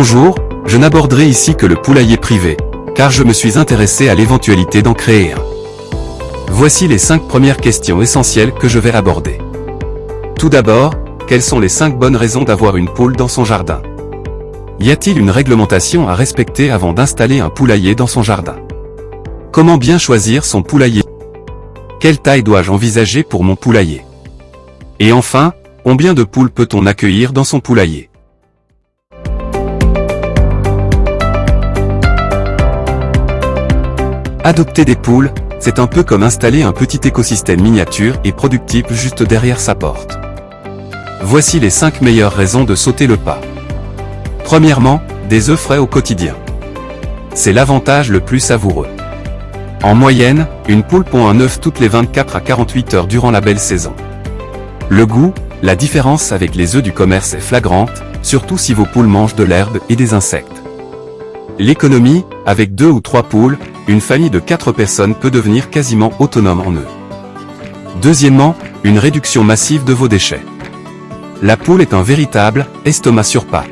Bonjour, je n'aborderai ici que le poulailler privé, car je me suis intéressé à l'éventualité d'en créer un. Voici les 5 premières questions essentielles que je vais aborder. Tout d'abord, quelles sont les 5 bonnes raisons d'avoir une poule dans son jardin? Y a-t-il une réglementation à respecter avant d'installer un poulailler dans son jardin? Comment bien choisir son poulailler? Quelle taille dois-je envisager pour mon poulailler? Et enfin, combien de poules peut-on accueillir dans son poulailler? Adopter des poules, c'est un peu comme installer un petit écosystème miniature et productif juste derrière sa porte. Voici les 5 meilleures raisons de sauter le pas. Premièrement, des œufs frais au quotidien. C'est l'avantage le plus savoureux. En moyenne, une poule pond un œuf toutes les 24 à 48 heures durant la belle saison. Le goût, la différence avec les œufs du commerce est flagrante, surtout si vos poules mangent de l'herbe et des insectes. L'économie, avec 2 ou 3 poules, une famille de 4 personnes peut devenir quasiment autonome en œufs. Deuxièmement, une réduction massive de vos déchets. La poule est un véritable estomac sur pattes.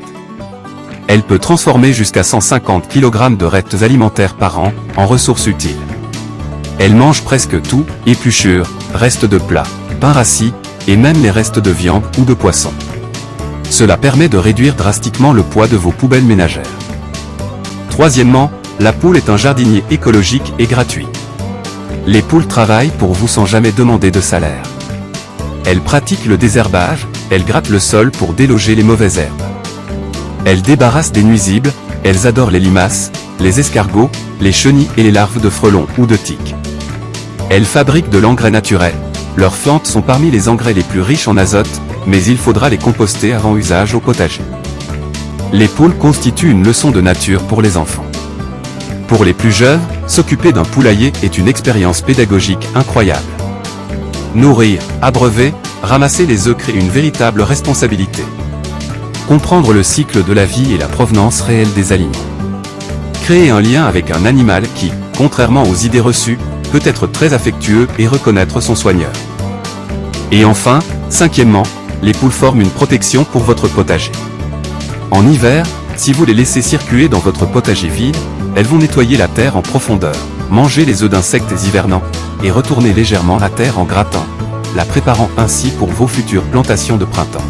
Elle peut transformer jusqu'à 150 kg de restes alimentaires par an en ressources utiles. Elle mange presque tout, épluchures, restes de plats, pain rassis, et même les restes de viande ou de poisson. Cela permet de réduire drastiquement le poids de vos poubelles ménagères. Troisièmement, la poule est un jardinier écologique et gratuit. Les poules travaillent pour vous sans jamais demander de salaire. Elles pratiquent le désherbage, elles grattent le sol pour déloger les mauvaises herbes. Elles débarrassent des nuisibles, elles adorent les limaces, les escargots, les chenilles et les larves de frelons ou de tiques. Elles fabriquent de l'engrais naturel. Leurs plantes sont parmi les engrais les plus riches en azote, mais il faudra les composter avant usage au potager. Les poules constituent une leçon de nature pour les enfants. Pour les plus jeunes, s'occuper d'un poulailler est une expérience pédagogique incroyable. Nourrir, abreuver, ramasser les œufs crée une véritable responsabilité. Comprendre le cycle de la vie et la provenance réelle des aliments. Créer un lien avec un animal qui, contrairement aux idées reçues, peut être très affectueux et reconnaître son soigneur. Et enfin, cinquièmement, les poules forment une protection pour votre potager. En hiver, si vous les laissez circuler dans votre potager vide, elles vont nettoyer la terre en profondeur, manger les œufs d'insectes hivernants, et retourner légèrement la terre en grattant, la préparant ainsi pour vos futures plantations de printemps.